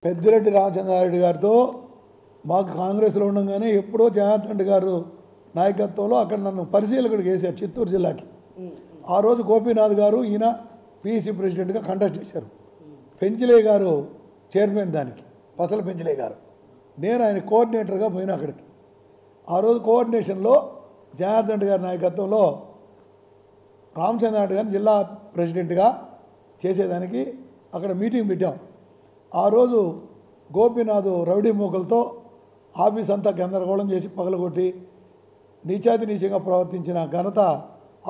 పెద్దిరెడ్డి రామచంద్రారెడ్డి గారితో మాకు కాంగ్రెస్లో ఉండగానే ఎప్పుడో జగన్నాథ్ రెడ్డి గారు నాయకత్వంలో అక్కడ నన్ను పరిశీలకుడికి వేశారు చిత్తూరు జిల్లాకి. ఆ రోజు గోపీనాథ్ గారు ఈయన పీసీ ప్రెసిడెంట్గా కంటెస్ట్ చేశారు. పెంచిలే గారు చైర్మన్ దానికి, పసల పెంచిలే గారు. నేను ఆయన కోఆర్డినేటర్గా పోయినా అక్కడికి. ఆ రోజు కోఆర్డినేషన్లో జగన్నాథ్ రెడ్డి గారి నాయకత్వంలో రామచంద్రారెడ్డి గారిని జిల్లా ప్రెసిడెంట్గా చేసేదానికి అక్కడ మీటింగ్ పెట్టాం. ఆ రోజు గోపీనాథ్ రౌడీ మూకలతో ఆఫీస్ అంతా గందరగోళం చేసి పగలగొట్టి నీచాతి నీచంగా ప్రవర్తించిన ఘనత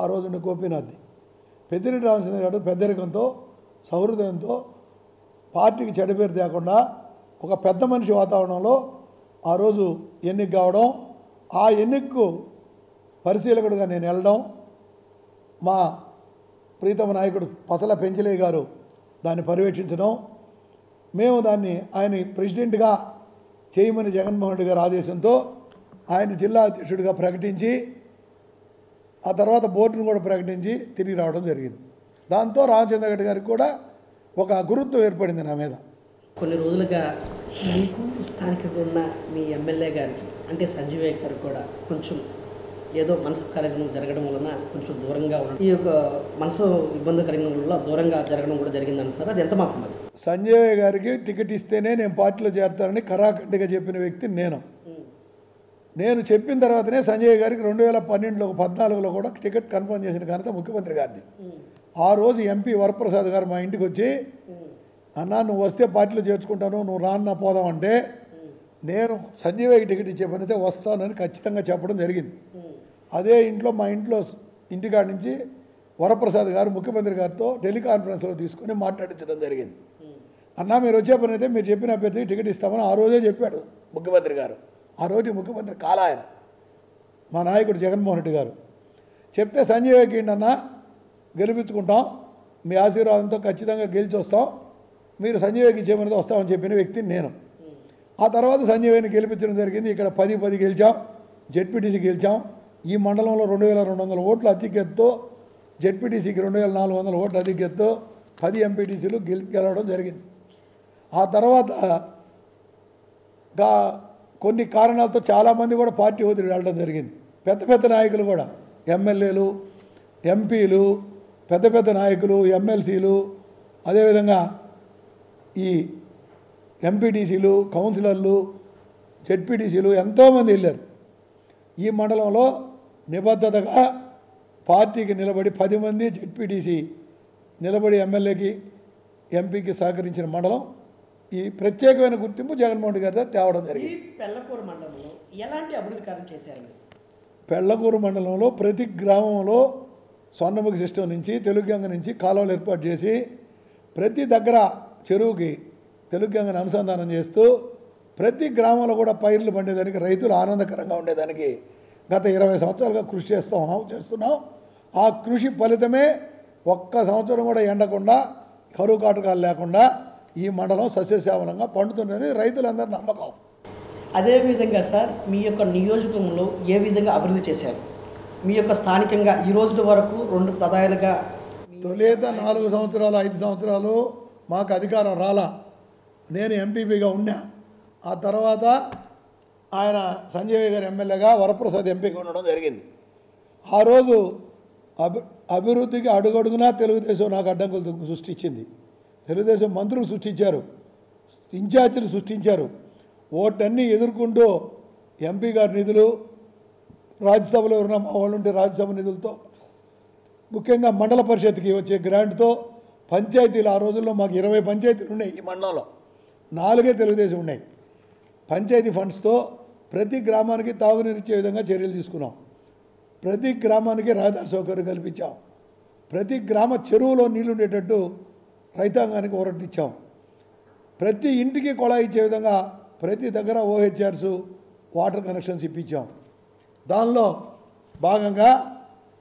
ఆ రోజున గోపీనాథ్ది. పెద్దిరెడ్డి రామచంద్ర గారు పెద్దరికంతో సౌహృదయంతో పార్టీకి చెడ్డపేరు తేకుండా ఒక పెద్ద మనిషి వాతావరణంలో ఆ రోజు ఎన్నిక కావడం, ఆ ఎన్నికకు పరిశీలకుడిగా నేను వెళ్ళడం, మా ప్రీతమ నాయకుడు పసల పెంచిలే గారు దాన్ని పర్యవేక్షించడం, మేము దాన్ని ఆయన ప్రెసిడెంట్గా చేయమని జగన్మోహన్ రెడ్డి గారి ఆదేశంతో ఆయన జిల్లా అధ్యక్షుడిగా ప్రకటించి ఆ తర్వాత బోర్డును కూడా ప్రకటించి తిరిగి రావడం జరిగింది. దాంతో రామచంద్రరెడ్డి గారికి కూడా ఒక గురుత్వం ఏర్పడింది నా మీద. కొన్ని రోజులుగా మీకు స్థానికంగా ఉన్న మీ ఎమ్మెల్యే గారికి అంటే సంజీవయ్య గారికి కూడా కొంచెం ఏదో మనసు కార్యక్రమం జరగడం వలన కొంచెం దూరంగా ఉండడం, ఈ యొక్క మనసు ఇబ్బంది కలిగిన వల్ల దూరంగా జరగడం కూడా జరిగింది అంటున్నారు. అది ఎంత మాత్రం? సంజయ్ గారికి టికెట్ ఇస్తేనే నేను పార్టీలో చేరతానని కరాఖండిగా చెప్పిన వ్యక్తి నేను చెప్పిన తర్వాతనే సంజయ్ గారికి 2012లో 14లో కూడా టికెట్ కన్ఫర్మ్ చేసిన ఘనత ముఖ్యమంత్రి గారిది. ఆ రోజు ఎంపీ వరప్రసాద్ గారు మా ఇంటికి వచ్చి, అన్నా నువ్వు వస్తే పార్టీలో చేర్చుకుంటాను, నువ్వు రాన్నా పోదాం అంటే, నేను సంజయ్కి టికెట్ ఇచ్చే పనితే వస్తానని ఖచ్చితంగా చెప్పడం జరిగింది. అదే ఇంట్లో మా ఇంటికాడ నుంచి వరప్రసాద్ గారు ముఖ్యమంత్రి గారితో టెలికాన్ఫరెన్స్లో తీసుకుని మాట్లాడించడం జరిగింది. అన్నా మీరు వచ్చే పని అయితే మీరు చెప్పిన అభ్యర్థికి టికెట్ ఇస్తామని ఆ రోజే చెప్పాడు ముఖ్యమంత్రి గారు. ఆ రోజు ముఖ్యమంత్రి కాలాయన మా నాయకుడు జగన్మోహన్ రెడ్డి గారు చెప్తే, సంజయ్కి ఏంటన్నా గెలిపించుకుంటాం, మీ ఆశీర్వాదంతో ఖచ్చితంగా గెలిచి వస్తాం, మీరు సంజయ్కి ఇచ్చేమని వస్తామని చెప్పిన వ్యక్తిని నేను. ఆ తర్వాత సంజయ్ని గెలిపించడం జరిగింది. ఇక్కడ 10 గెలిచాం, జెడ్పీటీసీ గెలిచాం. ఈ మండలంలో 2200 ఓట్లు అధిక్యతతో, జెడ్పీటీసీకి 2400 ఓట్లు అధిక్యతతో 10 ఎంపీటీసీలు గెలవడం జరిగింది. ఆ తర్వాత కొన్ని కారణాలతో చాలామంది కూడా పార్టీ వదిలి వెళ్ళడం జరిగింది. పెద్ద నాయకులు కూడా, ఎమ్మెల్యేలు, ఎంపీలు, పెద్ద నాయకులు, ఎమ్మెల్సీలు, అదేవిధంగా ఈ ఎంపీటీసీలు, కౌన్సిలర్లు, జెడ్పీటీసీలు ఎంతోమంది వెళ్ళారు. ఈ మండలంలో నిబద్ధతగా పార్టీకి నిలబడి 10 మంది జెడ్పీటీసీ నిలబడి ఎమ్మెల్యేకి, ఎంపీకి సహకరించిన మండలం. ఈ ప్రత్యేకమైన గుర్తింపు జగన్మోహన్ రెడ్డి గారితో తేవడం జరిగింది. పెళ్లకూరు మండలంలో ఎలాంటి అభివృద్ధి కార్యం చేశారు? పెళ్లకూరు మండలంలో ప్రతి గ్రామంలో స్వర్ణముఖి సిస్టమ్ నుంచి, తెలుగుగంగ నుంచి కాలువలు ఏర్పాటు చేసి ప్రతి దగ్గర చెరువుకి తెలుగుగంగను అనుసంధానం చేస్తూ ప్రతి గ్రామంలో కూడా పైర్లు పండేదానికి, రైతులు ఆనందకరంగా ఉండేదానికి గత 20 సంవత్సరాలుగా కృషి చేస్తున్నాం. ఆ కృషి ఫలితమే ఒక్క సంవత్సరం కూడా ఎండకుండా, కరువు కాటకాలు లేకుండా ఈ మండలం సస్యశ్యామలంగా పండుతుందని రైతులందరి నమ్మకం. అదేవిధంగా సార్, మీ యొక్క నియోజకవర్గంలో ఏ విధంగా అభివృద్ధి చేశారు? మీ యొక్క స్థానికంగా ఈ రోజు వరకు 2 పదాలుగా తొలేత 4 సంవత్సరాలు 5 సంవత్సరాలు మాకు అధికారం రాలా, నేను ఎంపీపీగా ఉన్నా. ఆ తర్వాత ఆయన సంజయ్ గారి ఎమ్మెల్యేగా, వరప్రసాద్ ఎంపీగా ఉండడం జరిగింది. ఆ రోజు అభివృద్ధికి అడుగడుగునా తెలుగుదేశం నాకు అడ్డంకులు సృష్టించింది. తెలుగుదేశం మంత్రులు సృష్టించారు, ఇన్ఛార్జీలు సృష్టించారు. ఓటన్నీ ఎదుర్కొంటూ ఎంపీ గారి నిధులు, రాజ్యసభలో ఉన్న మా వాళ్ళు ఉంటే రాజ్యసభ నిధులతో, ముఖ్యంగా మండల పరిషత్కి వచ్చే గ్రాంట్తో పంచాయతీలు, ఆ రోజుల్లో మాకు 20 పంచాయతీలు ఉన్నాయి. ఈ మండలంలో 4 తెలుగుదేశం ఉన్నాయి. పంచాయతీ ఫండ్స్తో ప్రతి గ్రామానికి తాగునీరు ఇచ్చే విధంగా చర్యలు తీసుకున్నాం. ప్రతి గ్రామానికి రహదారి సౌకర్యం కల్పించాం. ప్రతి గ్రామ చెరువులో నీళ్లు ఉండేటట్టు రైతాంగానికి ఊరటిచ్చాం. ప్రతి ఇంటికి కొళాయి ఇచ్చే విధంగా ప్రతి దగ్గర ఓహెచ్ఆర్స్, వాటర్ కనెక్షన్స్ ఇప్పించాం. దానిలో భాగంగా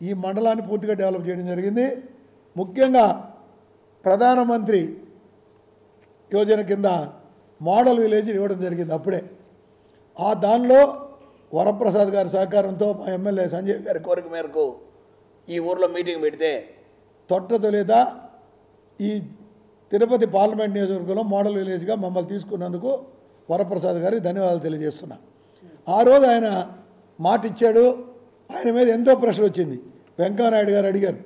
ఈ మండలాన్ని పూర్తిగా డెవలప్ చేయడం జరిగింది. ముఖ్యంగా ప్రధానమంత్రి యోజన కింద మోడల్ విలేజ్ ఇవ్వడం జరిగింది అప్పుడే. ఆ దానిలో వరప్రసాద్ గారి సహకారంతో మా ఎమ్మెల్యే సంజయ్ గారి కోరిక మేరకు ఈ ఊర్లో మీటింగ్ పెడితే తొట్ట తొలేత ఈ తిరుపతి పార్లమెంట్ నియోజకవర్గంలో మోడల్ విలేజ్గా మమ్మల్ని తీసుకున్నందుకు వరప్రసాద్ గారికి ధన్యవాదాలు తెలియజేస్తున్నా. ఆ రోజు ఆయన మాట ఇచ్చాడు. ఆయన మీద ఎంతో ప్రెషర్ వచ్చింది. వెంకయ్యనాయుడు గారు అడిగారు,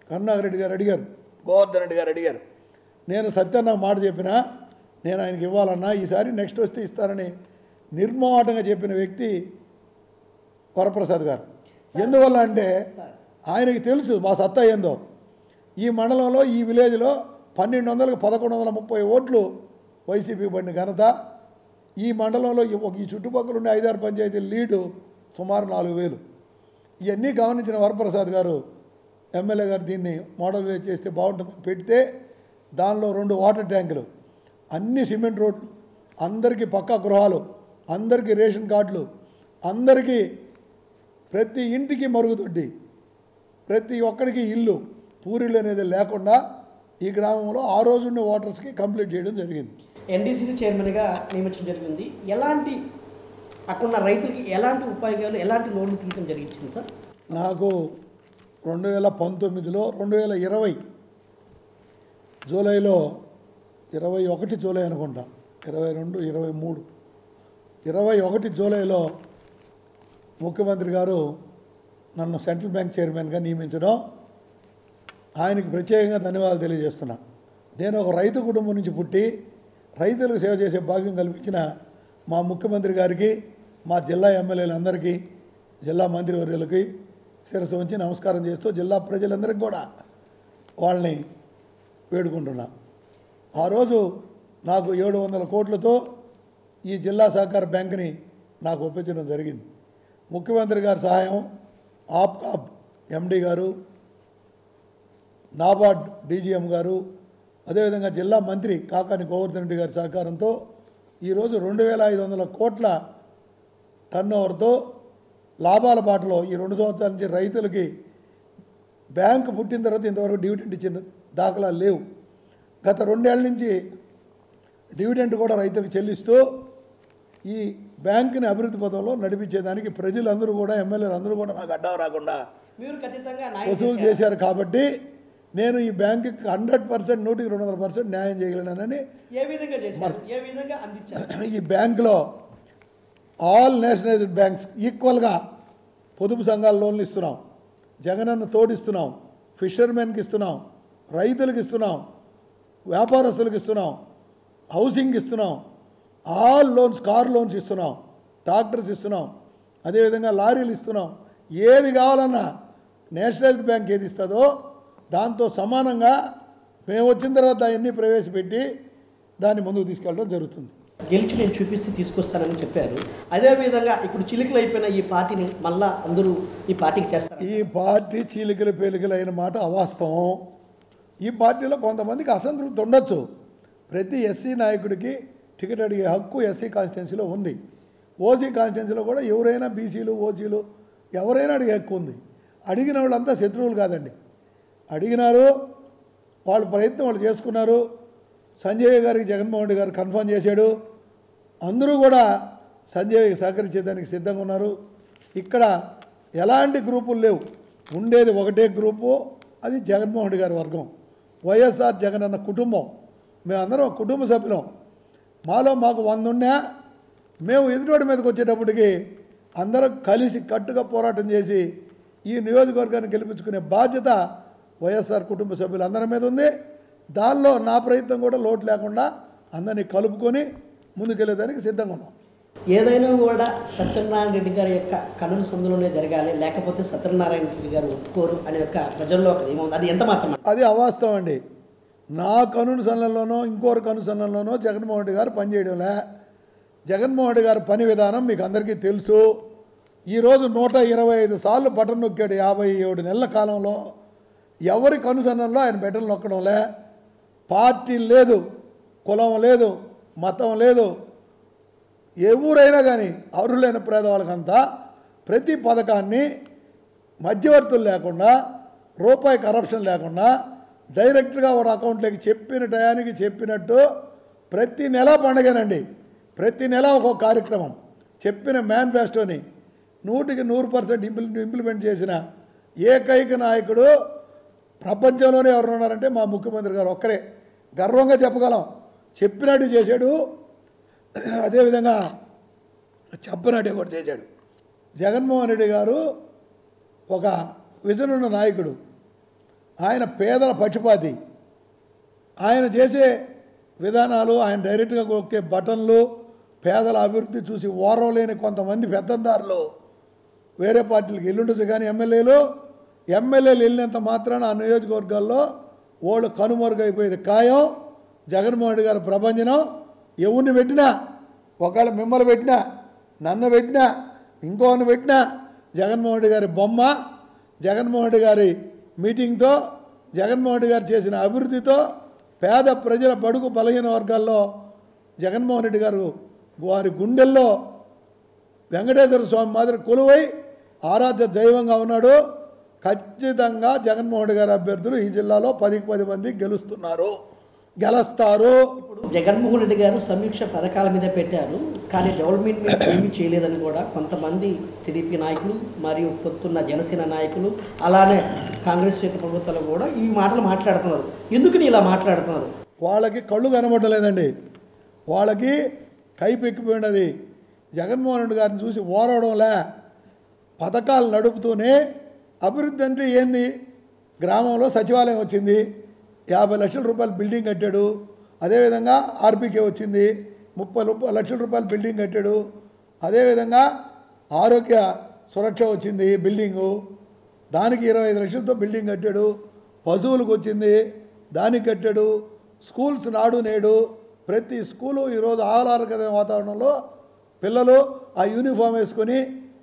కరుణాకర్ గారు అడిగారు, గోవర్ధన్ రెడ్డి గారు అడిగారు. నేను సత్యన్న మాట చెప్పినా నేను ఆయనకి ఇవ్వాలన్నా, ఈసారి నెక్స్ట్ వస్తే ఇస్తానని నిర్మోహటంగా చెప్పిన వ్యక్తి వరప్రసాద్ గారు. ఎందువల్ల అంటే ఆయనకి తెలుసు మా సత్తా ఏందో. ఈ మండలంలో ఈ విలేజ్లో 1200కు 1130 ఓట్లు వైసీపీ పడిన ఘనత. ఈ మండలంలో ఈ చుట్టుపక్కల ఉండే 5-6 పంచాయతీల లీడు సుమారు 4000. ఇవన్నీ గమనించిన వరప్రసాద్ గారు ఎమ్మెల్యే గారు దీన్ని మోడల్ విలేజ్ చేస్తే బాగుంటుందని పెడితే దానిలో 2 వాటర్ ట్యాంకులు, అన్ని సిమెంట్ రోడ్లు, అందరికీ పక్కా గృహాలు, అందరికీ రేషన్ కార్డులు, అందరికీ ప్రతి ఇంటికి మరుగుదొడ్డి, ప్రతి ఒక్కడికి ఇల్లు, పూరీలు అనేది లేకుండా ఈ గ్రామంలో ఆ రోజున్న ఓటర్స్కి కంప్లీట్ చేయడం జరిగింది. ఎన్డీసీసీ చైర్మన్గా నియమించడం జరిగింది. ఎలాంటి అక్కడున్న రైతులకి ఎలాంటి ఉపయోగాలు, ఎలాంటి లోన్లు తీయడం జరిగింది సార్? నాకు 2019లో 2020 జూలైలో 21 జూలై అనుకుంటా, 22, 23, 21 జూలైలో ముఖ్యమంత్రి గారు నన్ను సెంట్రల్ బ్యాంక్ చైర్మన్గా నియమించడం ఆయనకి ప్రత్యేకంగా ధన్యవాదాలు తెలియజేస్తున్నా. నేను ఒక రైతు కుటుంబం నుంచి పుట్టి రైతులకు సేవ చేసే భాగ్యం కల్పించిన మా ముఖ్యమంత్రి గారికి, మా జిల్లా ఎమ్మెల్యేలందరికీ, జిల్లా మంత్రివర్యులకి శిరస్సు ఉంచి నమస్కారం చేస్తూ జిల్లా ప్రజలందరికీ కూడా వాళ్ళని వేడుకుంటున్నా. ఆ రోజు నాకు 700 కోట్లతో ఈ జిల్లా సహకార బ్యాంకుని నాకు ఒప్పించడం జరిగింది. ముఖ్యమంత్రి గారి సహాయం, ఆప్కాబ్ ఎండి గారు, నాబార్డ్ డీజీఎం గారు, అదేవిధంగా జిల్లా మంత్రి కాకాని గోవర్ధన్ రెడ్డి గారి సహకారంతో ఈరోజు 2500 కోట్ల టర్నోవర్తో లాభాల బాటలో ఈ 2 సంవత్సరాల నుంచి రైతులకి బ్యాంకు పుట్టిన తర్వాత ఇంతవరకు డివిడెండ్ ఇచ్చిన దాఖలాలు లేవు. గత 2 ఏళ్ల నుంచి డివిడెండ్ కూడా రైతులకు చెల్లిస్తూ ఈ బ్యాంకుని అభివృద్ధి పథంలో నడిపించేదానికి ప్రజలందరూ కూడా, ఎమ్మెల్యేలు అందరూ కూడా నాకు అడ్డం రాకుండా వసూలు చేశారు. కాబట్టి నేను ఈ బ్యాంకుకి 100%, 100% న్యాయం చేయగలనని ఈ బ్యాంకులో ఆల్ నేషనలైజ్డ్ బ్యాంక్స్ ఈక్వల్గా పొదుపు సంఘాల లోన్లు ఇస్తున్నాం, జగనన్న తోడిస్తున్నాం, ఫిషర్మెన్కి ఇస్తున్నాం, రైతులకు ఇస్తున్నాం, వ్యాపారస్తులకు ఇస్తున్నాం, హౌసింగ్ ఇస్తున్నాం, ఆల్ లోన్స్, కార్ లోన్స్ ఇస్తున్నాం, ట్రాక్టర్స్ ఇస్తున్నాం, అదేవిధంగా లారీలు ఇస్తున్నాం. ఏది కావాలన్నా నేషనలైజ్డ్ బ్యాంక్ ఏది ఇస్తుందో దాంతో సమానంగా మేము వచ్చిన తర్వాత అవన్నీ ప్రవేశపెట్టి దాన్ని ముందుకు తీసుకెళ్ళడం జరుగుతుంది. గెలిచి నేను చూపిస్తే తీసుకొస్తానని చెప్పారు. అదేవిధంగా ఇప్పుడు చిలుకలు అయిపోయిన ఈ పార్టీని మళ్ళా అందరూ ఈ పార్టీకి చేస్తారు. ఈ పార్టీ చీలికలు పేలికలు అయిన మాట అవాస్తవం. ఈ పార్టీలో కొంతమందికి అసంతృప్తి ఉండొచ్చు. ప్రతి ఎస్సీ నాయకుడికి టికెట్ అడిగే హక్కు ఎస్సీ కాన్స్టిట్యున్సీలో ఉంది. ఓసీ కాన్స్టిట్యున్సీలో కూడా ఎవరైనా బీసీలు, ఓసీలు ఎవరైనా అడిగే హక్కు ఉంది. అడిగిన వాళ్ళంతా శత్రువులు కాదండి. అడిగినారు, వాళ్ళ ప్రయత్నం వాళ్ళు చేసుకున్నారు. సంజయ్ గారికి జగన్మోహన్ రెడ్డి గారు కన్ఫర్మ్ చేశాడు. అందరూ కూడా సంజయ్ సహకరించేదానికి సిద్ధంగా ఉన్నారు. ఇక్కడ ఎలాంటి గ్రూపులు లేవు, ఉండేది ఒకటే గ్రూపు, అది జగన్మోహన్ రెడ్డి గారి వర్గం, వైఎస్ఆర్ జగన్ అన్న కుటుంబం. మేమందరం కుటుంబ సభ్యులం. మాలో మాకు 100 ఉన్నా మేము ఎదురోడి మీదకి వచ్చేటప్పటికి అందరం కలిసి కట్టుగా పోరాటం చేసి ఈ నియోజకవర్గాన్ని గెలిపించుకునే బాధ్యత వైఎస్ఆర్ కుటుంబ సభ్యులందరి మీద ఉంది. దానిలో నా ప్రయత్నం కూడా లోటు లేకుండా అందరినీ కలుపుకొని ముందుకెళ్ళేదానికి సిద్ధంగా ఉన్నాం. ఏదైనా కూడా సత్యనారాయణ రెడ్డి గారి యొక్క కనుల సందులోనే జరగాలి, లేకపోతే సత్యనారాయణ రెడ్డి గారు ఒప్పుకోరు అనే యొక్క ప్రజల్లో ఏముంది, అది ఎంత మాత్రం? అది అవాస్తవం అండి. నా కనుల సన్నల్లోనో ఇంకోరు కను సన్నల్లోనో జగన్మోహన్ రెడ్డి గారు పనిచేయడంలే. జగన్మోహన్ రెడ్డి గారి పని విధానం మీకు అందరికీ తెలుసు. ఈరోజు 125 సార్లు బటన్ నొక్కాడు 57 నెలల కాలంలో. ఎవరి కనుసన్నల్లో ఆయన బెటలు నొక్కడంలే. పార్టీ లేదు, కులం లేదు, మతం లేదు. ఎవరైనా కానీ అర్హులైన పేదవాళ్ళకంతా ప్రతి పథకాన్ని మధ్యవర్తులు లేకుండా, రూపాయి కరప్షన్ లేకుండా డైరెక్ట్గా వాడు అకౌంట్లోకి చెప్పిన టయానికి చెప్పినట్టు ప్రతి నెల పండగనండి. ప్రతి నెల ఒక్కొక్క కార్యక్రమం చెప్పిన మేనిఫెస్టోని 100% ఇంప్లిమెంట్ చేసిన ఏకైక నాయకుడు ప్రపంచంలోనే ఎవరు ఉన్నారంటే మా ముఖ్యమంత్రి గారు ఒక్కరే. గర్వంగా చెప్పగలం. చెప్పినట్టు చేశాడు, అదేవిధంగా చెప్పనట్టు కూడా చేశాడు. జగన్మోహన్ రెడ్డి గారు ఒక విజన్ ఉన్న నాయకుడు. ఆయన పేదల పక్షపాతి. ఆయన చేసే విధానాలు, ఆయన డైరెక్ట్గా కొక్కే బటన్లు, పేదల అభివృద్ధి చూసి ఓరవలేని కొంతమంది పెద్దందారులు వేరే పార్టీలకు వెళ్ళుండొచ్చు. కానీ ఎమ్మెల్యేలు వెళ్ళినంత మాత్రాన ఆ నియోజకవర్గాల్లో వాళ్ళు కనుమరుగైపోయేది ఖాయం. జగన్మోహన్ రెడ్డి గారి ప్రభంజనం. ఎవరిని పెట్టినా, ఒకవేళ మిమ్మల్ని పెట్టినా, నన్ను పెట్టినా, ఇంకోని పెట్టినా, జగన్మోహన్ రెడ్డి గారి బొమ్మ, జగన్మోహన్ రెడ్డి గారి మీటింగ్తో, జగన్మోహన్ రెడ్డి గారు చేసిన అభివృద్ధితో పేద ప్రజల బడుగు బలహీన వర్గాల్లో జగన్మోహన్ రెడ్డి గారు వారి గుండెల్లో వెంకటేశ్వర స్వామి మాదిరి కొలువై ఆరాధ్య దైవంగా ఉన్నాడు. ఖచ్చితంగా జగన్మోహన్ రెడ్డి గారి అభ్యర్థులు ఈ జిల్లాలో 10కి 10 మంది గెలుస్తారు. ఇప్పుడు జగన్మోహన్ రెడ్డి గారు సమీక్ష పథకాల మీద పెట్టారు, కానీ డెవలప్మెంట్ మీద ఏమీ చేయలేదని కూడా కొంతమంది టీడీపీ నాయకులు మరియు పొత్తున్న జనసేన నాయకులు, అలానే కాంగ్రెస్ యొక్క ప్రభుత్వాలు కూడా ఈ మాటలు మాట్లాడుతున్నారు. ఎందుకని ఇలా మాట్లాడుతున్నారు? వాళ్ళకి కళ్ళు కనబడలేదండి, వాళ్ళకి కైపెక్కిపోయినది. జగన్మోహన్ రెడ్డి గారిని చూసి ఓరవడంలే. పథకాలు నడుపుతూనే అభివృద్ధి అంటే ఏంది? గ్రామంలో సచివాలయం వచ్చింది, 50 లక్షల రూపాయలు బిల్డింగ్ కట్టాడు. అదేవిధంగా ఆర్బీకే వచ్చింది, 30 లక్షల రూపాయలు బిల్డింగ్ కట్టాడు. అదేవిధంగా ఆరోగ్య సురక్ష వచ్చింది బిల్డింగు, దానికి 25 లక్షలతో బిల్డింగ్ కట్టాడు. పశువులకు వచ్చింది, దానికి కట్టాడు. స్కూల్స్ నాడు నేడు ప్రతి స్కూలు ఈరోజు ఆహ్లాదకర వాతావరణంలో పిల్లలు ఆ యూనిఫామ్ వేసుకొని,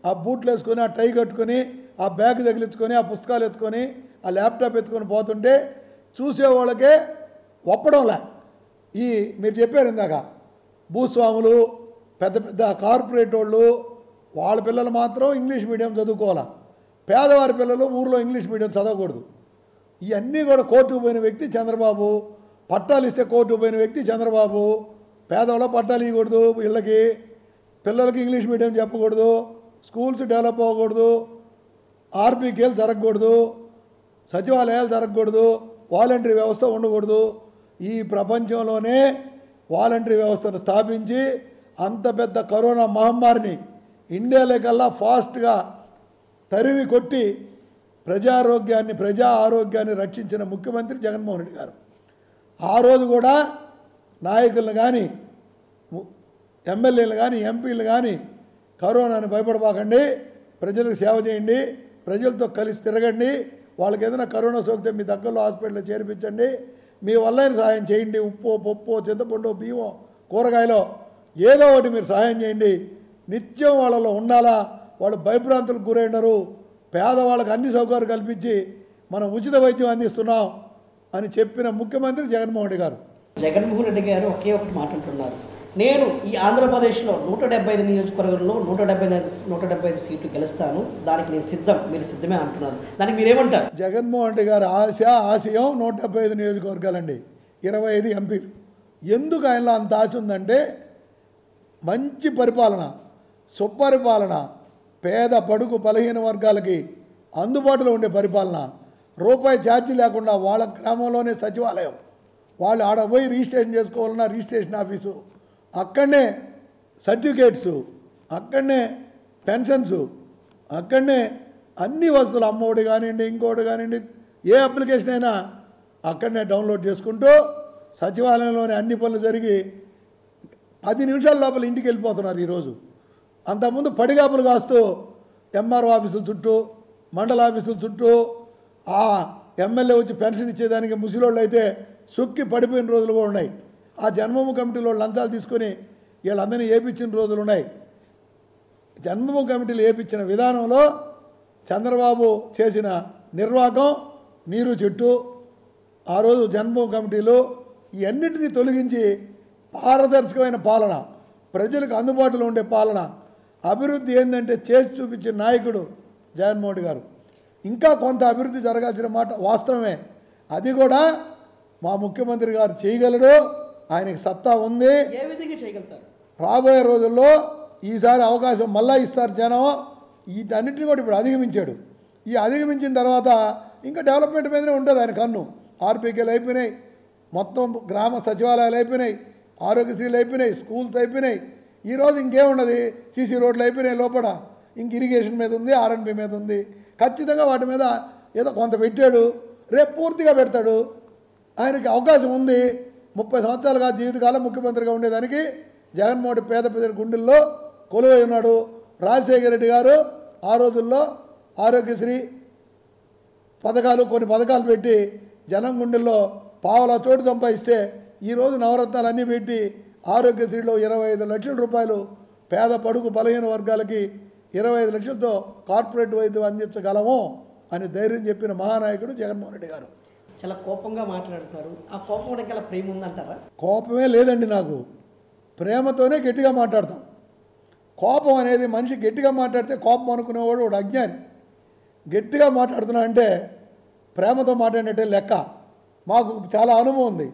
ఆ బూట్లు వేసుకొని, ఆ టై కట్టుకొని, ఆ బ్యాగ్ తగిలించుకొని, ఆ పుస్తకాలు ఎత్తుకొని, ఆ ల్యాప్టాప్ ఎత్తుకొని పోతుంటే చూసేవాళ్ళకే ఒప్పడంలే. ఈ మీరు చెప్పారు ఇందాక, భూస్వాములు, పెద్ద పెద్ద కార్పొరేట్ వాళ్ళు, వాళ్ళ పిల్లలు మాత్రం ఇంగ్లీష్ మీడియం చదువుకోవాలా, పేదవారి పిల్లలు ఊర్లో ఇంగ్లీష్ మీడియం చదవకూడదు. ఇవన్నీ కూడా కోర్టుకు పోయిన వ్యక్తి చంద్రబాబు. పట్టాలు ఇస్తే కోర్టుకు పోయిన వ్యక్తి చంద్రబాబు. పేదవాళ్ళ పట్టాలు ఇవ్వకూడదు, వీళ్ళకి పిల్లలకి ఇంగ్లీష్ మీడియం చెప్పకూడదు, స్కూల్స్ డెవలప్ అవ్వకూడదు, ఆర్బీకేలు జరగకూడదు, సచివాలయాలు జరగకూడదు, వాలంటరీ వ్యవస్థ ఉండకూడదు. ఈ ప్రపంచంలోనే వాలంటరీ వ్యవస్థను స్థాపించి అంత పెద్ద కరోనా మహమ్మారిని ఇండియాలోకల్లా ఫాస్ట్గా తరిమి కొట్టి ప్రజా ఆరోగ్యాన్ని రక్షించిన ముఖ్యమంత్రి జగన్మోహన్ రెడ్డి గారు. ఆ రోజు కూడా నాయకులను కానీ, ఎమ్మెల్యేలు కానీ, ఎంపీలు కానీ కరోనాని భయపడబాకండి, ప్రజలకు సేవ చేయండి, ప్రజలతో కలిసి తిరగండి, వాళ్ళకి ఏదైనా కరోనా సోకితే మీ దగ్గరలో హాస్పిటల్లో చేర్పించండి, మీ వల్లైన సహాయం చేయండి, ఉప్పు పప్పు చింతపండు బియ్యం కూరగాయలు ఏదో ఒకటి మీరు సహాయం చేయండి, నిత్యం వాళ్ళలో ఉండాలా. వాళ్ళు భయభ్రాంతులకు గురైనారు, పేదవాళ్ళకి అన్ని సౌకర్యాలు కల్పించి మనం ఉచిత వైద్యం అందిస్తున్నాం అని చెప్పిన ముఖ్యమంత్రి జగన్మోహన్ రెడ్డి గారు. జగన్మోహన్ రెడ్డి గారు ఒకే ఒకటి మాట అంటున్నారు, నేను ఈ ఆంధ్రప్రదేశ్లో 175 నియోజకవర్గంలో 175 సీట్లు గెలుస్తాను, దానికి నేను సిద్ధం, మీరు సిద్ధమే అంటున్నారు. దానికి మీరేమంటారు? జగన్మోహన్ రెడ్డి గారి ఆశయం 175 నియోజకవర్గాలండి, 25 ఎంపీలు. ఎందుకు ఆయనలో అంత ఆశ ఉందంటే మంచి పరిపాలన, సుపరిపాలన, పేద బడుగు బలహీన వర్గాలకి అందుబాటులో ఉండే పరిపాలన, రూపాయి ఛార్జీ లేకుండా వాళ్ళ గ్రామంలోనే సచివాలయం, వాళ్ళు ఆడ పోయి రిజిస్ట్రేషన్ చేసుకోవాలన్నా రిజిస్ట్రేషన్ ఆఫీసు, అక్కడనే సర్టిఫికేట్సు, అక్కడనే పెన్షన్స్, అక్కడనే అన్ని వస్తువులు, అమ్మఒడి కానివ్వండి, ఇంకోటి కానివ్వండి, ఏ అప్లికేషన్ అయినా అక్కడనే డౌన్లోడ్ చేసుకుంటూ సచివాలయంలోనే అన్ని పనులు జరిగి 10 నిమిషాల లోపల ఇంటికి వెళ్ళిపోతున్నారు ఈరోజు. అంతకుముందు పడిగాపులు కాస్తూ ఎంఆర్ఓ ఆఫీసుల చుట్టూ, మండల ఆఫీసుల చుట్టూ, ఆ ఎమ్మెల్యే వచ్చి పెన్షన్ ఇచ్చేదానికి ముసలోళ్ళు అయితే సుక్కి పడిపోయిన రోజులు కూడా ఉన్నాయి. ఆ జన్మభూమి కమిటీలో లంచాలు తీసుకొని వీళ్ళందరినీ ఏపించిన రోజులు ఉన్నాయి. జన్మభూమి కమిటీలు ఏపించిన విధానంలో చంద్రబాబు చేసిన నిర్వాహకం నీరు చెట్టు. ఆ రోజు జన్మభూమి కమిటీలు ఇవన్నిటినీ తొలగించి పారదర్శకమైన పాలన, ప్రజలకు అందుబాటులో ఉండే పాలన, అభివృద్ధి ఏంటంటే చేసి చూపించిన నాయకుడు జగన్మోహన్ రెడ్డి గారు. ఇంకా కొంత అభివృద్ధి జరగాల్సిన మాట వాస్తవమే, అది కూడా మా ముఖ్యమంత్రి గారు చేయగలడు, ఆయనకి సత్తా ఉంది. ఏ విధంగా చేయగలుగుతారు? రాబోయే రోజుల్లో ఈసారి అవకాశం మళ్ళా ఇస్తారు జనం. వీటన్నిటిని కూడా ఇప్పుడు అధిగమించాడు. ఈ అధిగమించిన తర్వాత ఇంకా డెవలప్మెంట్ మీదనే ఉంటుంది ఆయన కన్ను. ఆర్పీకేలు అయిపోయినాయి, మొత్తం గ్రామ సచివాలయాలు అయిపోయినాయి, ఆరోగ్యశ్రీలు అయిపోయినాయి, స్కూల్స్ అయిపోయినాయి. ఈరోజు ఇంకేమున్నది? సీసీ రోడ్లు అయిపోయినాయి లోపల, ఇంక ఇరిగేషన్ మీద ఉంది, ఆర్ఎన్బి మీద ఉంది. ఖచ్చితంగా వాటి మీద ఏదో కొంత పెట్టాడు, రేపు పూర్తిగా పెడతాడు. ఆయనకి అవకాశం ఉంది. 30 సంవత్సరాలుగా జీవితకాలం ముఖ్యమంత్రిగా ఉండేదానికి జగన్మోహన్ పేద ప్రజల గుండెల్లో కొలువై ఉన్నాడు. రాజశేఖర రెడ్డి గారు ఆ రోజుల్లో ఆరోగ్యశ్రీ పథకాలు, కొన్ని పథకాలు పెట్టి జనం గుండెల్లో పావలా చోటు సంపాదిస్తే ఈరోజు నవరత్నాలు అన్నీ పెట్టి ఆరోగ్యశ్రీలో 25 లక్షల రూపాయలు పేద పడుగు బలహీన వర్గాలకి 25 లక్షలతో కార్పొరేట్ వైద్యం అందించగలము అని ధైర్యం చెప్పిన మహానాయకుడు జగన్మోహన్ రెడ్డి గారు. చాలా కోపంగా మాట్లాడతారు. ఆ కోపం వెనకాల ప్రేమ ఉందంటారా? కోపమే లేదండి నాకు. ప్రేమతోనే గట్టిగా మాట్లాడతాం. కోపం అనేది మనిషి గట్టిగా మాట్లాడితే కోపం అనుకునేవాడు వాడు అజ్ఞాని. గట్టిగా మాట్లాడుతున్నా అంటే ప్రేమతో మాట్లాడినట్టే లెక్క. మాకు చాలా అనుభవం ఉంది.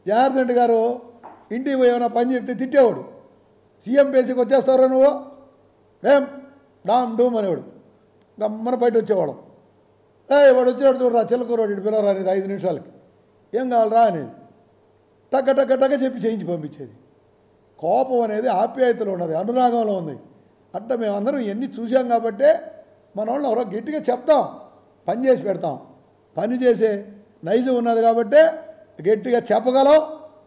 జనార్దన్ రెడ్డి గారు ఇంటికి పోయి ఏమైనా పని చెప్తే తిట్టేవాడు. సీఎం పేసీకి వచ్చేస్తారా నువ్వు, ఏం డామ్ డూమ్ అనేవాడు. గమ్మన బయట వచ్చేవాళ్ళం. వాడు వచ్చేవాడు చూడరా చిల్లకూరవాడు ఇటు పిల్లరా అనేది 5 నిమిషాలకి ఏం కావాలరా అనేది టక్క టక్క టక్క చెప్పి చేయించి పంపించేది. కోపం అనేది ఆప్యాయతలో ఉన్నది, అనురాగంలో ఉంది. అట్ట మేమందరం ఎన్ని చూసాం కాబట్టే మన వాళ్ళు ఎవరో గట్టిగా చెప్తాం, పని చేసి పెడతాం. పని చేసే నైజం ఉన్నది కాబట్టే గట్టిగా చెప్పగలం,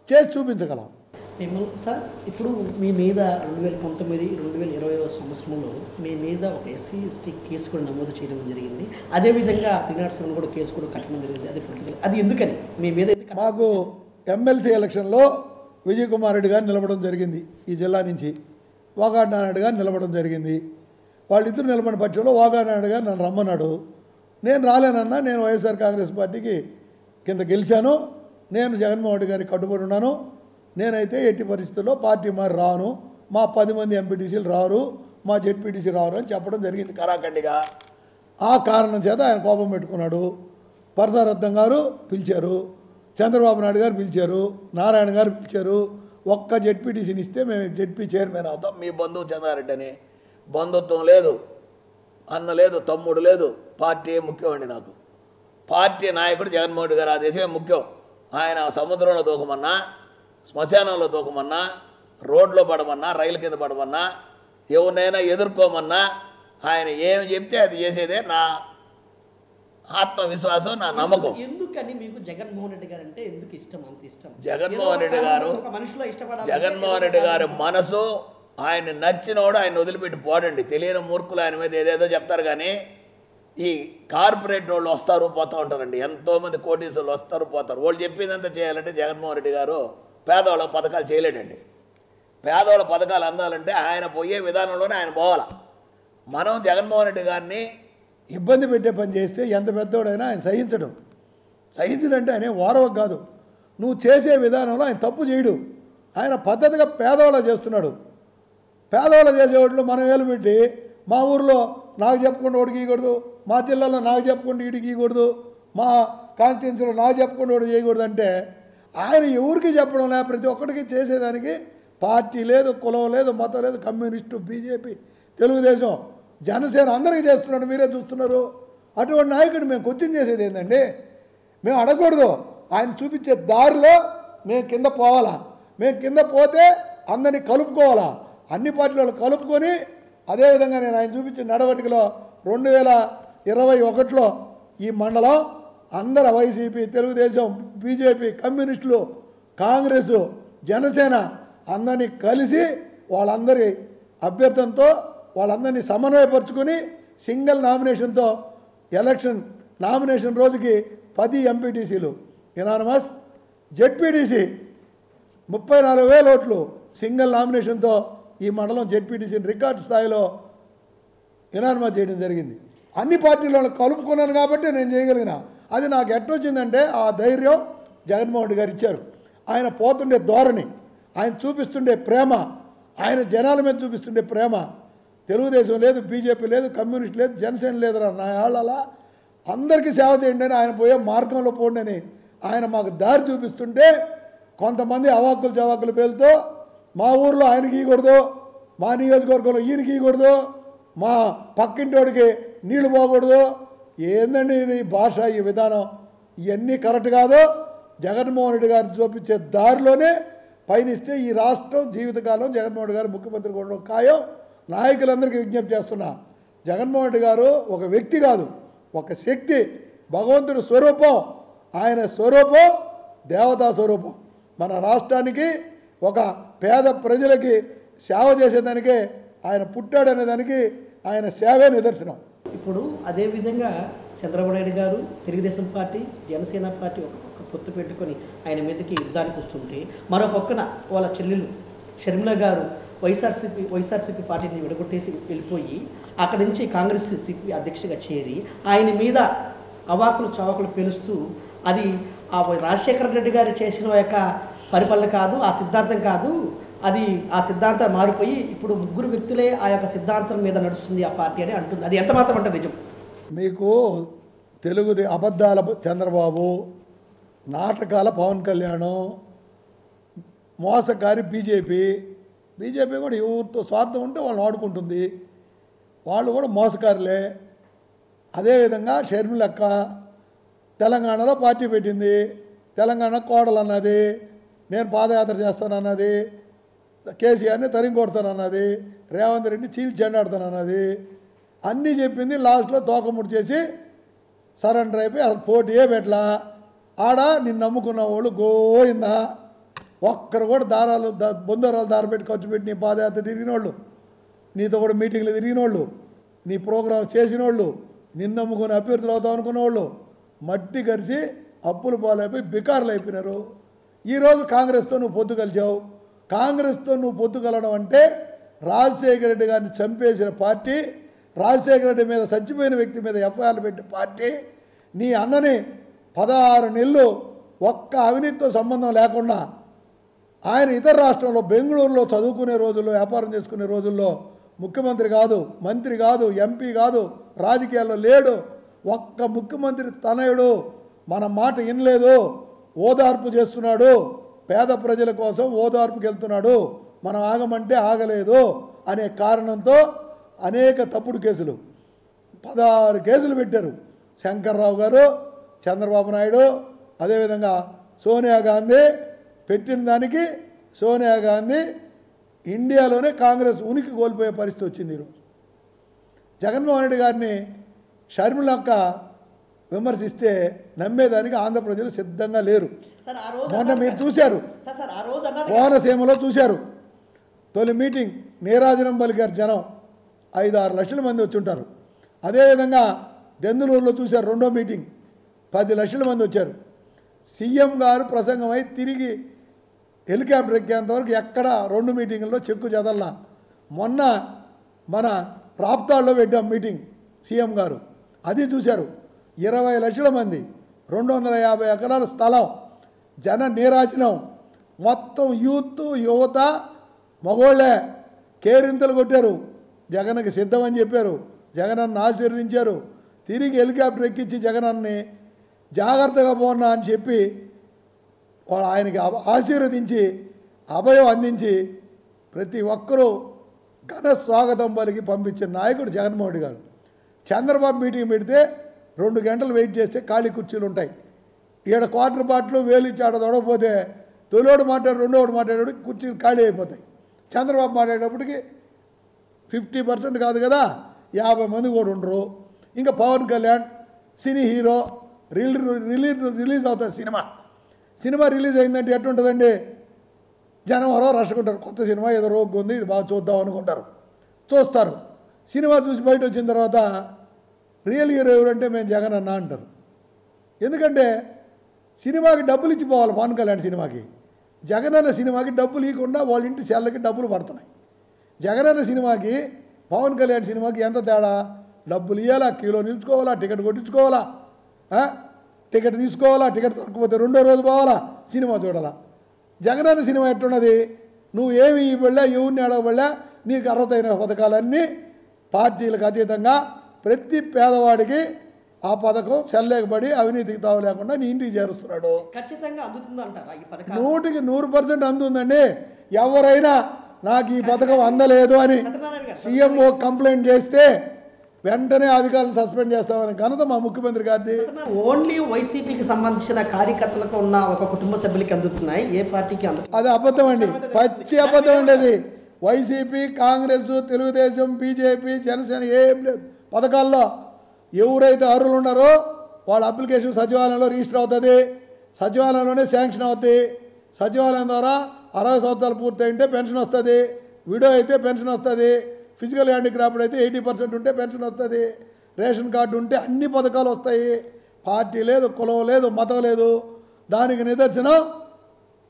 చేసి చూపించగలం. మేము సార్ ఇప్పుడు మీ మీద 2019-2020 సంవత్సరంలో మీ మీద ఒక ఎస్సీ ఎస్టీ కేసు కూడా నమోదు చేయడం జరిగింది. అదేవిధంగా 307 కూడా కేసు కూడా కట్టడం జరిగింది. అది పొలిటికల్, అది ఎందుకని మీ మీద? మాకు ఎమ్మెల్సీ ఎలక్షన్లో విజయ్ కుమార్ రెడ్డి గారు నిలబడడం జరిగింది. ఈ జిల్లా నుంచి వాగాడు నాయుడు గారు నిలబడడం జరిగింది. వాళ్ళిద్దరు నిలబడిన పక్షంలో వాగాడు నాయుడు గారు నన్ను రమ్మన్నాడు. నేను రాలేనన్నా, నేను వైఎస్ఆర్ కాంగ్రెస్ పార్టీకి కింద గెలిచాను, నేను జగన్మోహన్ రెడ్డి గారికి కట్టుబడి ఉన్నాను, నేనైతే ఎట్టి పరిస్థితుల్లో పార్టీ మారి రాను, మా 10 మంది ఎంపీటీసీలు రారు, మా జెడ్పీటీసీ రారు అని చెప్పడం జరిగింది కరాఖండిగా. ఆ కారణం చేత ఆయన కోపం పెట్టుకున్నాడు. పరసారత్నం గారు పిలిచారు, చంద్రబాబు నాయుడు గారు పిలిచారు, నారాయణ గారు పిలిచారు. ఒక్క జెడ్పీటీసీని ఇస్తే మేము జెడ్పీ చైర్మన్ అవుతాం, మీ బంధువు చంద్రారెడ్డి అని. బంధుత్వం లేదు, అన్న లేదు, తమ్ముడు లేదు, పార్టీ ముఖ్యమండి నాకు. పార్టీ నాయకుడు జగన్మోహన్ రెడ్డి గారు ఆదేశమే ముఖ్యం. ఆయన సముద్రంలో దూకమన్నా, శ్మశానంలో దూకమన్నా, రోడ్లో పడమన్నా, రైలు కింద పడమన్నా, ఎవరినైనా ఎదుర్కోమన్నా ఆయన ఏమి చెప్తే అది చేసేదే నా ఆత్మవిశ్వాసం, నా నమ్మకం. ఎందుకని మీకు జగన్మోహన్ రెడ్డి గారు అంటే ఎందుకు ఇష్టం, అంత ఇష్టం? జగన్మోహన్ రెడ్డి గారు, జగన్మోహన్ రెడ్డి గారి మనసు, ఆయన నచ్చినోడు ఆయన వదిలిపెట్టి పోడండి. తెలియని మూర్ఖులు ఆయన మీద ఏదేదో చెప్తారు. కానీ ఈ కార్పొరేట్ వాళ్ళు వస్తారు పోతూ ఉంటారండి. ఎంతోమంది కోటీసులు వస్తారు పోతారు. వాళ్ళు చెప్పిందంతా చేయాలంటే జగన్మోహన్ రెడ్డి గారు పేదవాళ్ళ పథకాలు చేయలేడండి. పేదవాళ్ళ పథకాలు అందాలంటే ఆయన పోయే విధానంలోనే ఆయన పోవాల. మనం జగన్మోహన్ రెడ్డి గారిని ఇబ్బంది పెట్టే పని చేస్తే ఎంత పెద్దోడైనా ఆయన సహించడంటే ఆయన ఓరవ కాదు. నువ్వు చేసే విధానంలో ఆయన తప్పు చేయడు. ఆయన పద్ధతిగా పేదవాళ్ళ చేస్తున్నాడు. పేదవాళ్ళ చేసేవాళ్ళు మనం వేలు పెట్టి మా ఊరిలో నాకు చెప్పుకుంటూ వాడికి ఇవ్వకూడదు, మా జిల్లాలో నాకు చెప్పుకుంటూ వీడికి ఇవ్వకూడదు, మా కాన్స్టిట్యున్సీలో నాకు చెప్పుకుంటూ వాడు చేయకూడదు అంటే ఆయన ఎవరికి చెప్పడం లేదు. ప్రతి ఒక్కడికి చేసేదానికి పార్టీ లేదు, కులం లేదు, మతం లేదు. కమ్యూనిస్టు, బీజేపీ, తెలుగుదేశం, జనసేన అందరికీ చేస్తున్నాడు, మీరే చూస్తున్నారు. అటువంటి నాయకుడు మేము క్వశ్చన్ చేసేది ఏంటండి? మేము అడగకూడదు. ఆయన చూపించే దారిలో మేము కింద పోవాలా. మేము కింద పోతే అందరినీ కలుపుకోవాలా. అన్ని పార్టీలు కలుపుకొని అదేవిధంగా నేను ఆయన చూపించిన నడవడికలో 2021లో ఈ మండలం అందరూ వైసీపీ, తెలుగుదేశం, బీజేపీ, కమ్యూనిస్టులు, కాంగ్రెసు, జనసేన అందరినీ కలిసి వాళ్ళందరి అభ్యర్థనతో వాళ్ళందరినీ సమన్వయపరుచుకొని సింగిల్ నామినేషన్తో ఎలక్షన్ నామినేషన్ రోజుకి 10 ఎంపీటీసీలు యునానిమస్, జెడ్పీటీసీ 34,000 ఓట్లు సింగిల్ నామినేషన్తో ఈ మండలం జెడ్పీటీసీని రికార్డు స్థాయిలో యునానిమస్ చేయడం జరిగింది. అన్ని పార్టీలను కలుపుకున్నాను కాబట్టి నేను చేయగలిగిన. అది నాకు ఎట్టొచ్చిందంటే ఆ ధైర్యం జగన్మోహన్ రెడ్డి గారు ఇచ్చారు. ఆయన పోతుండే ధోరణి, ఆయన చూపిస్తుండే ప్రేమ, ఆయన జనాల మీద చూపిస్తుండే ప్రేమ. తెలుగుదేశం లేదు, బీజేపీ లేదు, కమ్యూనిస్ట్ లేదు, జనసేన లేదు, నా వాళ్ళలా అందరికీ సేవ చేయండి అని ఆయన పోయే మార్గంలో పోండి అని ఆయన మాకు దారి చూపిస్తుంటే కొంతమంది అవాక్కులు చవాకులు పేలుతో మా ఊర్లో ఆయనకి ఇవ్వకూడదు, మా నియోజకవర్గంలో ఈయనకి ఇవ్వకూడదు, మా పక్కింటోడికి నీళ్లు పోకూడదు. ఏందండి ఇది భాష, ఈ విధానం? ఇవన్నీ కరెక్ట్ కాదు. జగన్మోహన్ రెడ్డి గారు చూపించే దారిలోనే పయనిస్తే ఈ రాష్ట్రం జీవితకాలం జగన్మోహన్ రెడ్డి గారు ముఖ్యమంత్రి కూడా ఖాయం. నాయకులందరికీ విజ్ఞప్తి చేస్తున్నా, జగన్మోహన్ రెడ్డి గారు ఒక వ్యక్తి కాదు, ఒక శక్తి, భగవంతుడి స్వరూపం. ఆయన స్వరూపం దేవతా స్వరూపం. మన రాష్ట్రానికి ఒక పేద ప్రజలకి సేవ చేసేదానికే ఆయన పుట్టాడనే దానికి ఆయన సేవే నిదర్శనం. ఇప్పుడు అదేవిధంగా చంద్రబాబు నాయుడు గారు తెలుగుదేశం పార్టీ జనసేన పార్టీ ఒక పక్క పొత్తు పెట్టుకొని ఆయన మీదకి యుద్ధానికి వస్తుంటే, మరో పక్కన వాళ్ళ చెల్లెలు షర్మిల గారు వైఎస్ఆర్సీపీ పార్టీని విడగొట్టేసి వెళ్ళిపోయి అక్కడి నుంచి కాంగ్రెస్ సిపి అధ్యక్షుడిగా చేరి ఆయన మీద అవాకులు చవాకులు పేలుస్తూ అది ఆ రాజశేఖర రెడ్డి గారు చేసిన యొక్క పరిపాలన కాదు, ఆ సిద్ధాంతం కాదు, అది ఆ సిద్ధాంతం మారిపోయి ఇప్పుడు ముగ్గురు వ్యక్తులే ఆ యొక్క సిద్ధాంతం మీద నడుస్తుంది ఆ పార్టీ అని అంటుంది. అది ఎంత మాత్రం అంటే నిజం? మీకు తెలుగుది అబద్ధాల చంద్రబాబు, నాటకాల పవన్ కళ్యాణ్, మోసకారి బీజేపీ కూడా ఎవరితో స్వార్థం ఉంటే వాళ్ళని వాడుకుంటుంది, వాళ్ళు కూడా మోసకారులే. అదేవిధంగా షర్మిలక్క తెలంగాణలో పార్టీ పెట్టింది, తెలంగాణ కోడలు అన్నది, నేను పాదయాత్ర చేస్తానన్నది, కేసీఆర్ని తరిమి కొడతానన్నది, రేవంత్ రెడ్డి చీల్చి చెండాడుతానన్నది, అన్నీ చెప్పింది. లాస్ట్లో తోకముడి చేసి సరెండర్ అయిపోయి అసలు పోటీయే పెట్టలా. ఆడ నిన్ను నమ్ముకున్న వాళ్ళు గోయిందా, ఒక్కరు కూడా బొందరాలు దారి పెట్టి ఖర్చు పెట్టి నీ పాదయాత్ర తిరిగిన వాళ్ళు, నీతో కూడా మీటింగ్లు తిరిగిన వాళ్ళు, నీ ప్రోగ్రాం చేసిన వాళ్ళు, నిన్ను నమ్ముకుని అభ్యర్థులు అవుతాం అనుకున్న వాళ్ళు మట్టి కరిచి అప్పులు పాలైపోయి బికారులు అయిపోయినారు. ఈరోజు కాంగ్రెస్తో నువ్వు పొత్తు కలిచావు. కాంగ్రెస్తో నువ్వు పొత్తు కలవడం అంటే రాజశేఖర రెడ్డి గారిని చంపేసిన పార్టీ, రాజశేఖర రెడ్డి మీద చచ్చిపోయిన వ్యక్తి మీద ఎఫ్ఐఆర్లు పెట్టిన పార్టీ, నీ అన్నని 16 నెలలు ఒక్క అవినీతితో సంబంధం లేకుండా ఆయన ఇతర రాష్ట్రంలో బెంగళూరులో చదువుకునే రోజుల్లో, వ్యాపారం చేసుకునే రోజుల్లో ముఖ్యమంత్రి కాదు, మంత్రి కాదు, ఎంపీ కాదు, రాజకీయాల్లో లేడు. ఒక్క ముఖ్యమంత్రి తనయుడు మన మాట వినలేదు, ఓదార్పు చేస్తున్నాడు, పేద ప్రజల కోసం ఓదార్పుకి వెళ్తున్నాడు, మనం ఆగమంటే ఆగలేదు అనే కారణంతో అనేక తప్పుడు కేసులు 16 కేసులు పెట్టారు. శంకర్రావు గారు, చంద్రబాబు నాయుడు, అదేవిధంగా సోనియా గాంధీ. పెట్టిన దానికి సోనియా గాంధీ ఇండియాలోనే కాంగ్రెస్ ఉనికి కోల్పోయే పరిస్థితి వచ్చింది. ఈరోజు జగన్మోహన్ రెడ్డి గారిని షర్మిలక్క విమర్శిస్తే నమ్మేదానికి ఆంధ్ర ప్రజలు సిద్ధంగా లేరు. మొన్న మీరు చూశారు, కోనసీమలో చూశారు, తొలి మీటింగ్ నీరాజనం పలికారు జనం, 5-6 లక్షల మంది వచ్చి ఉంటారు. అదేవిధంగా దెందులూరులో చూశారు, రెండో మీటింగ్ 10 లక్షల మంది వచ్చారు. సీఎం గారు ప్రసంగమై తిరిగి హెలికాప్టర్ ఎక్కేంత వరకు ఎక్కడ 2 మీటింగుల్లో చెక్కు చెదల్లా. మొన్న మన రాప్తాడులో పెట్టాం మీటింగ్ సీఎం గారు, అది చూశారు. 20 లక్షల మంది, 250 ఎకరాల స్థలం, జన నీరాజనం, మొత్తం యూత్ యువత మగోళ్ళే కేరింతలు కొట్టారు. జగన్కి సిద్ధమని చెప్పారు, జగనన్న ఆశీర్వదించారు. తిరిగి హెలికాప్టర్ ఎక్కించి జగనన్ని జాగ్రత్తగా పోన్నా అని చెప్పి వాళ్ళు ఆయనకి ఆశీర్వదించి అభయం అందించి ప్రతి ఒక్కరూ ఘన స్వాగతం పలికి పంపించిన నాయకుడు జగన్మోహన్ రెడ్డి గారు. చంద్రబాబు మీటింగ్ పెడితే 2 గంటలు వెయిట్ చేస్తే ఖాళీ కుర్చీలు ఉంటాయి. ఈడ క్వార్టర్ బాటిల్ వేలు ఇచ్చి ఆడ తొడకపోతే తొలివాడు మాట్లాడు, రెండోడు మాట్లాడాడు, కుర్చీలు ఖాళీ అయిపోతాయి. చంద్రబాబు మాట్లాడేటప్పటికి 50% కాదు కదా, 50 మంది కూడా ఉండరు. ఇంకా Pawan Kalyan cine hero release అవుతుంది. సినిమా రిలీజ్ అయిందంటే ఎట్టుంటుందండి, జనం ఎవరో రషకుంటారు. కొత్త సినిమా ఏదో రోగ్గా ఉంది, ఇది బాగా చూద్దాం అనుకుంటారు, చూస్తారు. సినిమా చూసి బయట వచ్చిన తర్వాత రియల్ హీరో ఎవరంటే మేము జగన్ అన్న అంటారు. ఎందుకంటే సినిమాకి డబ్బులు ఇచ్చిపోవాలి. పవన్ కళ్యాణ్ సినిమాకి, జగనన్న సినిమాకి డబ్బులు ఇవ్వకుండా వాళ్ళ ఇంటి సెల్లకి డబ్బులు పడుతున్నాయి. జగనన్న సినిమాకి పవన్ కళ్యాణ్ సినిమాకి ఎంత తేడా? డబ్బులు ఇవ్వాలా, కిలో నిలుచుకోవాలా, టికెట్ కొట్టించుకోవాలా, టికెట్ తీసుకోవాలా, టికెట్ దొరకపోతే 2వ రోజు పోవాలా, సినిమా చూడాలా. జగనన్న సినిమా ఎట్టున్నది, నువ్వు ఏమి ఇవ్వలే, ఎవరిని అడగబడలే, నీకు అర్హతైన పథకాలన్నీ పార్టీలకు అతీతంగా ప్రతి పేదవాడికి ఆ పథకం చెల్లేకబడి అవినీతికి తావు లేకుండా నీ ఇంటికి చేరుస్తున్నాడు. ఖచ్చితంగా అందుతుందంటారా ఈ పథకం? 100% అందుతుందండి. ఎవరైనా నాకు ఈ పథకం అందలేదు అని సీఎంఓ కంప్లైంట్ చేస్తే వెంటనే అధికారులను సస్పెండ్ చేస్తామని ఘనత మా ముఖ్యమంత్రి గారిది. ఓన్లీ వైసీపీకి సంబంధించిన కార్యకర్తలకు ఉన్న ఒక కుటుంబ సభ్యులకి అందుతున్నాయి, ఏ పార్టీకి అందుతుంది? అది అబద్ధం అండి, పచ్చి అబద్ధం అండి అది. వైసీపీ, కాంగ్రెస్, తెలుగుదేశం, బీజేపీ, జనసేన ఏం లేదు పథకాల్లో. ఎవరైతే అర్హులు ఉన్నారో వాళ్ళ అప్లికేషన్ సచివాలయంలో రిజిస్టర్ అవుతుంది, సచివాలయంలోనే శాంక్షన్ అవుతుంది. సచివాలయం ద్వారా 60 సంవత్సరాలు పూర్తయింటే పెన్షన్ వస్తుంది, విడో అయితే పెన్షన్ వస్తుంది, ఫిజికల్ హ్యాండిక్రాఫ్ట్ అయితే 80% ఉంటే పెన్షన్ వస్తుంది, రేషన్ కార్డు ఉంటే అన్ని పథకాలు వస్తాయి. పార్టీ లేదు, కులం లేదు, మతం లేదు. దానికి నిదర్శనం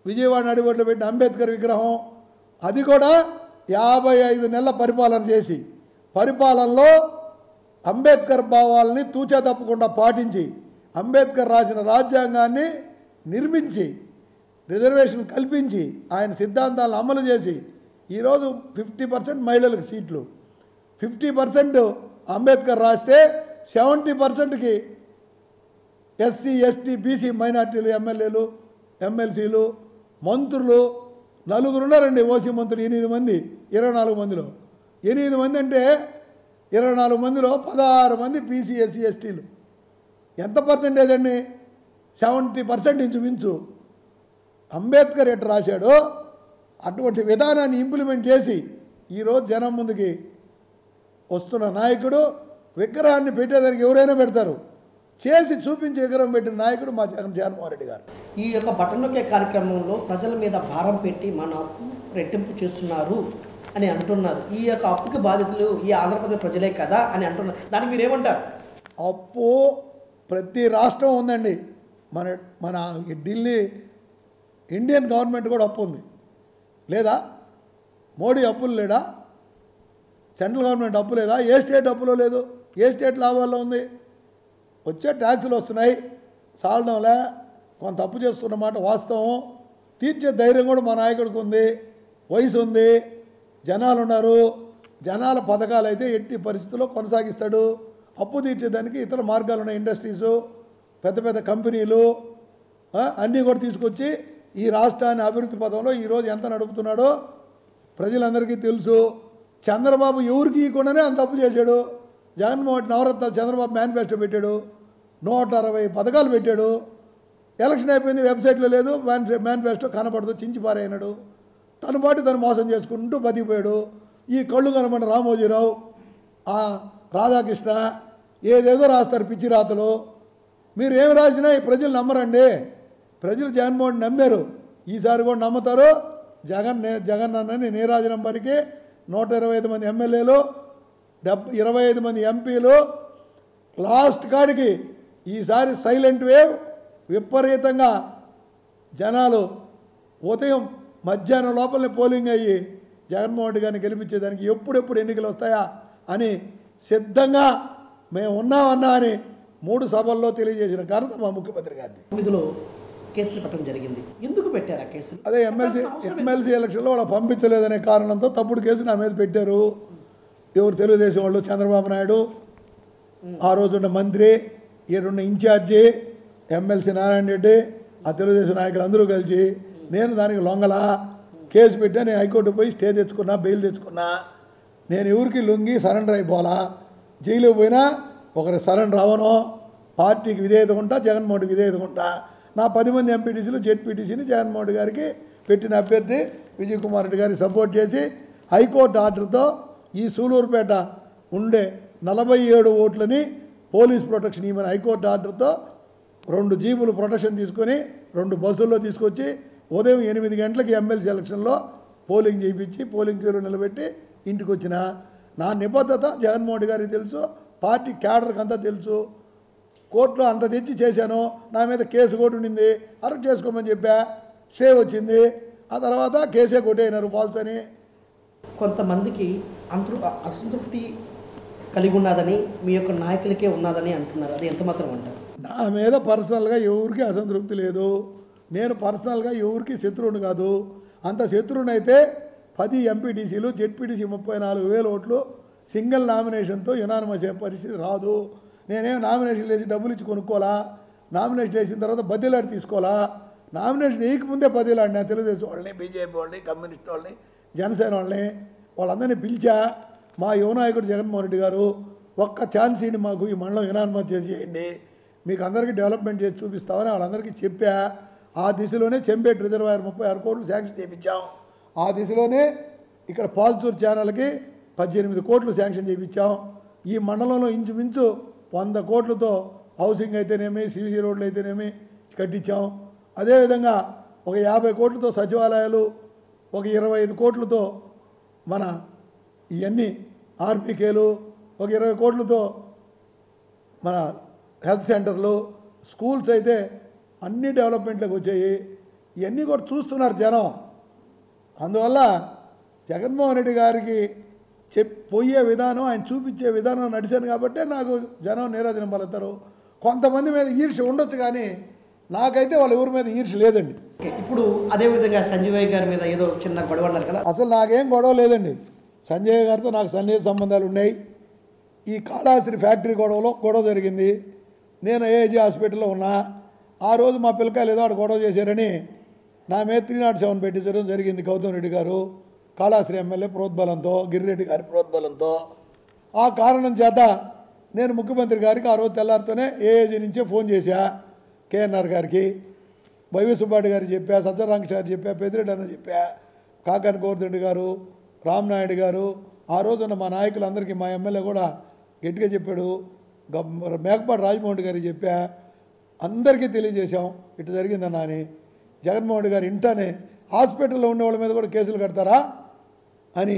విజయవాడ నడిబొడ్లో పెట్టిన అంబేద్కర్ విగ్రహం. అది కూడా 55 నెలల పరిపాలన చేసి, పరిపాలనలో అంబేద్కర్ భావాలని తూచా తప్పకుండా పాటించి, అంబేద్కర్ రాసిన రాజ్యాంగాన్ని నిర్మించి, రిజర్వేషన్ కల్పించి, ఆయన సిద్ధాంతాలను అమలు చేసి, ఈరోజు 50% మహిళలకు సీట్లు, 50% అంబేద్కర్ రాస్తే 70%కి ఎస్సీ, ఎస్టీ, బీసీ మైనార్టీలు ఎమ్మెల్యేలు, ఎమ్మెల్సీలు, మంత్రులు 4 ఉన్నారండి. ఓసీ మంత్రులు 8 మంది, 24 మందిలో 8 మంది అంటే 24 మందిలో 16 మంది బీసీ, ఎస్సీ, ఎస్టీలు. ఎంత పర్సెంటేజ్ అండి? 70% ఇంచుమించు. అంబేద్కర్ ఎట్లా రాశాడో అటువంటి విధానాన్ని ఇంప్లిమెంట్ చేసి ఈరోజు జనం ముందుకి వస్తున్న నాయకుడు. విగ్రహాన్ని పెట్టేదానికి ఎవరైనా పెడతారు, చేసి చూపించి విగ్రహం పెట్టిన నాయకుడు మా జగన్మోహన్ రెడ్డి గారు. ఈ యొక్క బటన్ నొక్కే కార్యక్రమంలో ప్రజల మీద భారం పెట్టి మన అప్పు రెట్టింపు చేస్తున్నారు అని అంటున్నారు. ఈ యొక్క అప్పుకి బాధితులు ఈ ఆంధ్రప్రదేశ్ ప్రజలే కదా అని అంటున్నారు. దానికి మీరేమంటారు? అప్పు ప్రతి రాష్ట్రం ఉందండి. మన ఢిల్లీ ఇండియన్ గవర్నమెంట్ కూడా అప్పు ఉంది లేదా? మోడీ అప్పులు లేడా? సెంట్రల్ గవర్నమెంట్ అప్పు లేదా? ఏ స్టేట్ అప్పులో లేదు? ఏ స్టేట్ లాభాల్లో ఉంది? వచ్చే ట్యాక్సులు వస్తున్నాయి, సాలడంలే, కొంత అప్పు చేస్తున్నమాట వాస్తవం. తీర్చే ధైర్యం కూడా మా నాయకుడికి ఉంది, వయసు ఉంది, జనాలు ఉన్నారు. జనాల పథకాలు అయితే ఎట్టి పరిస్థితుల్లో కొనసాగిస్తాడు. అప్పు తీర్చేదానికి ఇతర మార్గాలు ఉన్నాయి. ఇండస్ట్రీసు, పెద్ద పెద్ద కంపెనీలు అన్నీ కూడా తీసుకొచ్చి ఈ రాష్ట్రాన్ని అభివృద్ధి పథంలో ఈరోజు ఎంత నడుపుతున్నాడో ప్రజలందరికీ తెలుసు. చంద్రబాబు ఎవరికి ఇవ్వకుండానే అంత అప్పు చేశాడు. జగన్మోహన్ నవరత్నాలు చంద్రబాబు మేనిఫెస్టో పెట్టాడు, 160 పథకాలు పెట్టాడు. ఎలక్షన్ అయిపోయింది, వెబ్సైట్లో లేదు, మేనిఫెస్టో కనపడదు, చించి పారైనాడు. తను పాటు తను మోసం చేసుకుంటూ బతికిపోయాడు. ఈ కళ్ళు కనబడిన రామోజీరావు, రాధాకృష్ణ ఏదేదో రాస్తారు పిచ్చి రాతలు. మీరు ఏమి రాసినా ఈ ప్రజలు నమ్మరండి. ప్రజలు జగన్మోహన్ నమ్మారు, ఈసారి కూడా నమ్ముతారు. జగన్ అన్నని నీరాజనం పరికి 125 మంది ఎమ్మెల్యేలు, 25 మంది ఎంపీలు. లాస్ట్ కాడికి ఈసారి సైలెంట్ వేవ్. విపరీతంగా జనాలు ఉదయం మధ్యాహ్నం లోపలనే పోలింగ్ అయ్యి జగన్మోహన్ రెడ్డి గారిని గెలిపించేదానికి ఎప్పుడెప్పుడు ఎన్నికలు వస్తాయా అని సిద్ధంగా మేము ఉన్నామన్నా అని 3 సభల్లో తెలియజేసిన ఘనత మా ముఖ్యమంత్రి గారిది. ఇందులో కేసులు పెట్టడం జరిగింది. ఎందుకు పెట్టారు ఆ కేసులు? అదే ఎమ్మెల్సీ ఎలక్షన్లో వాళ్ళకి పంపించలేదనే కారణంతో తప్పుడు కేసు నా మీద పెట్టారు. ఎవరు? తెలుగుదేశం వాళ్ళు, చంద్రబాబు నాయుడు, ఆ రోజున్న మంత్రి, ఈడున్న ఇన్ఛార్జి ఎమ్మెల్సీ నారాయణ రెడ్డి, ఆ తెలుగుదేశం నాయకులు అందరూ కలిసి. నేను దానికి లొంగలా కేసు పెట్టా. నేను హైకోర్టు పోయి స్టే తెచ్చుకున్నా, బెయిల్ తెచ్చుకున్నా. నేను ఎవరికి లొంగి సరెండర్ అయిపోలా. జైలు పోయినా ఒకరి సరెండర్ అవను. పార్టీకి విధేయత ఉంటా, జగన్మోహన్ రెడ్డికి విధేయత ఉంటా. నా 10 మంది ఎంపీటీసీలు, జెడ్పీటీసీని జగన్మోహన్ రెడ్డి గారికి పెట్టిన అభ్యర్థి విజయ్ కుమార్ రెడ్డి గారికి సపోర్ట్ చేసి హైకోర్టు ఆర్డర్తో ఈ సూలూరుపేట ఉండే 47 ఓట్లని పోలీస్ ప్రొటెక్షన్ ఇవ్వమని హైకోర్టు ఆర్డర్తో 2 జీపులు ప్రొటెక్షన్ తీసుకొని 2 బస్సుల్లో తీసుకొచ్చి ఉదయం 8 గంటలకి ఎమ్మెల్సీ ఎలక్షన్లో పోలింగ్ చేయించి పోలింగ్ క్యూలో నిలబెట్టి ఇంటికి వచ్చిన. నా నిబద్ధత జగన్మోహన్ రెడ్డి గారికి తెలుసు, పార్టీ క్యాడర్కి అంతా తెలుసు. కోర్టులో అంత తెచ్చి చేశాను. నా మీద కేసు కూడా ఉండింది, అరెస్ట్ చేసుకోమని చెప్పా, స్టే వచ్చింది. ఆ తర్వాత కేసే కొట్టేయినారు ఫాల్స్ అని. కొంతమందికి అసంతృప్తి కలిగి ఉన్నదని మీ యొక్క నాయకులకే ఉన్నదని అంటున్నారు. అది ఎంత మాత్రం అంటారు? నా మీద పర్సనల్గా ఎవరికి అసంతృప్తి లేదు. నేను పర్సనల్గా ఎవరికి శత్రువుని కాదు. అంత శత్రువునైతే 10 ఎంపీటీసీలు, జెడ్పీటీసీ 34,000 ఓట్లు సింగిల్ నామినేషన్తో యునానిమస్ అయ్యే పరిస్థితి రాదు. నేనేం నామినేషన్ వేసి డబ్బులు ఇచ్చి కొనుక్కోవాలా? నామినేషన్ వేసిన తర్వాత బదిలాడి తీసుకోవాలా? నామినేషన్ వేయకముందే బదిలాడినా తెలుగుదేశం వాళ్ళని, బీజేపీ వాళ్ళని, కమ్యూనిస్ట్ వాళ్ళని, జనసేన వాళ్ళని, వాళ్ళందరినీ పిలిచా. మా యువ నాయకుడు జగన్మోహన్ రెడ్డి గారు ఒక్క ఛాన్స్ ఇవ్వండి మాకు, ఈ మండలం ఇనాన్మతి చేసేయండి, మీకు అందరికీ డెవలప్మెంట్ చేసి చూపిస్తామని వాళ్ళందరికీ చెప్పా. ఆ దిశలోనే చెంపేట రిజర్వాయర్ 36 కోట్లు శాంక్షన్ చేయించాం. ఆ దిశలోనే ఇక్కడ పాల్చూరు ఛానల్కి 18 కోట్లు శాంక్షన్ చేయించాం. ఈ మండలంలో ఇంచుమించు 100 కోట్లతో హౌసింగ్ అయితేనేమి, సిసి రోడ్లు అయితేనేమి కట్టించాం. అదేవిధంగా ఒక 50 కోట్లతో సచివాలయాలు, ఒక 25 కోట్లతో మన ఇవన్నీ ఆర్పికేలు, ఒక 20 కోట్లతో మన హెల్త్ సెంటర్లు, స్కూల్స్ అయితే అన్ని డెవలప్మెంట్లకు వచ్చాయి. ఇవన్నీ కూడా చూస్తున్నారు జనం. అందువల్ల జగన్మోహన్ రెడ్డి గారికి పోయే విధానం, ఆయన చూపించే విధానం నడిచాను కాబట్టే నాకు జనం నీరాజనం పలుతారు. కొంతమంది మీద ఈర్ష్య ఉండొచ్చు, కానీ నాకైతే వాళ్ళ ఊరి మీద ఈర్ష్య లేదండి. ఇప్పుడు అదేవిధంగా సంజయ్ గారి మీద ఏదో చిన్న గొడవ అన్నారు కదా, అసలు నాకేం గొడవ లేదండి. సంజయ్ గారితో నాకు సన్నిహిత సంబంధాలు ఉన్నాయి. ఈ కాళహస్తి ఫ్యాక్టరీ గొడవ జరిగింది. నేను ఏజీ హాస్పిటల్లో ఉన్నా. ఆ రోజు మా పిల్లకాయలు ఏదో గొడవ చేశారని నా మీద 307 పెట్టించడం జరిగింది గౌతమ్ రెడ్డి గారు, కాళహస్తి ఎమ్మెల్యే ప్రోద్బలంతో, గిరిరెడ్డి గారి ప్రోద్బలంతో. ఆ కారణం చేత నేను ముఖ్యమంత్రి గారికి ఆ రోజు తెల్లారితోనే ఏఏజీ నుంచే ఫోన్ చేశా. కేఎన్ఆర్ గారికి, వైవి సుబ్బారెడ్డి గారికి చెప్పా, సత్యరామకృష్ణ గారికి చెప్పా, పెద్దిరెడ్డి అన్న చెప్పా, కాకాని గోవర్ధన్ గారు, రామనాయుడు గారు, ఆ రోజున మా నాయకులందరికీ, మా ఎమ్మెల్యే కూడా గట్టిగా చెప్పాడు. మేకపాటి రాజమోహన్ గారికి చెప్పా. అందరికీ తెలియజేశాం ఇటు జరిగిందన్నా అని. జగన్మోహన్ రెడ్డి గారు ఇంటనే హాస్పిటల్లో ఉండే వాళ్ళ మీద కూడా కేసులు కడతారా అని,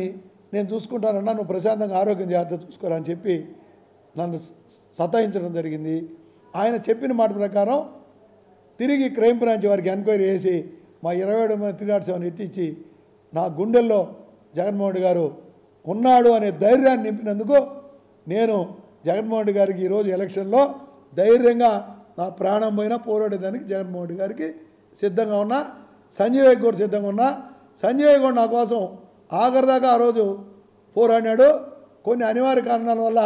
నేను చూసుకుంటానన్నా, నువ్వు ప్రశాంతంగా ఆరోగ్యం జాగ్రత్త చూసుకోరా అని చెప్పి నన్ను సతాయించడం జరిగింది. ఆయన చెప్పిన మాట ప్రకారం తిరిగి క్రైమ్ బ్రాంచ్ వారికి ఎంక్వైరీ చేసి మా 27 మంది 307 ఎత్తిచ్చి నా గుండెల్లో జగన్మోహన్ రెడ్డి గారు ఉన్నాడు అనే ధైర్యాన్ని నింపినందుకు నేను జగన్మోహన్ రెడ్డి గారికి ఈరోజు ఎలక్షన్లో ధైర్యంగా నా ప్రాణం పోయినా పోరాడేదానికి జగన్మోహన్ రెడ్డి గారికి సిద్ధంగా ఉన్నా. సంజయ్ కూడా సిద్ధంగా ఉన్నా. సంజయ్ కూడా నా కోసం ఆఖరిదాకా ఆ రోజు పోరాడినాడు. కొన్ని అనివార్య కారణాల వల్ల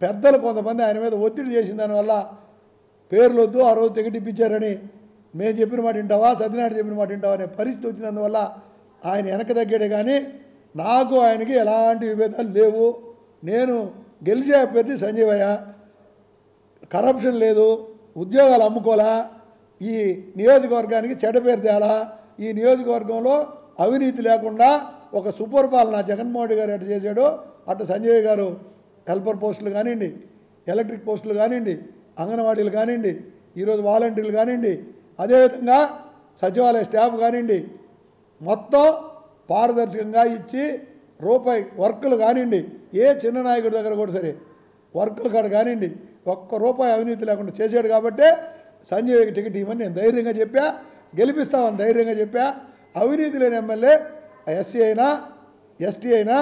పెద్దలు కొంతమంది ఆయన మీద ఒత్తిడి చేసిన దానివల్ల పేర్లు వద్దు, ఆ రోజు టికెట్ ఇప్పించారని, మేము చెప్పిన మాట వింటావా, సత్యనారాయణ చెప్పిన మాట వింటావా అనే పరిస్థితి వచ్చినందువల్ల ఆయన వెనక తగ్గాడే. కానీ నాకు ఆయనకి ఎలాంటి విభేదాలు లేవు. నేను గెలిచే అభ్యర్థి సంజీవయ్య. కరప్షన్ లేదు, ఉద్యోగాలు అమ్ముకోలా, ఈ నియోజకవర్గానికి చెడ్డ పేరు తేలా, ఈ నియోజకవర్గంలో అవినీతి లేకుండా ఒక సుపరిపాలన జగన్మోహన్ రెడ్డి గారు ఎట్లా చేశాడో అటు సంజయ్ గారు హెల్పర్ పోస్టులు కానివ్వండి, ఎలక్ట్రిక్ పోస్టులు కానివ్వండి, అంగన్వాడీలు కానివ్వండి, ఈరోజు వాలంటీర్లు కానివ్వండి, అదేవిధంగా సచివాలయ స్టాఫ్ కానివ్వండి, మొత్తం పారదర్శకంగా ఇచ్చి రూపాయి వర్కులు కానివ్వండి, ఏ చిన్న నాయకుడి దగ్గర కూడా సరే వర్కులు కాడ కానివ్వండి, ఒక్క రూపాయి అవినీతి లేకుండా చేశాడు. కాబట్టే సంజయ్కి టికెట్ ఇవ్వని నేను ధైర్యంగా చెప్పా, గెలిపిస్తామని ధైర్యంగా చెప్పా. అవినీతి లేని ఎమ్మెల్యే ఎస్సీ అయినా ఎస్టీ అయినా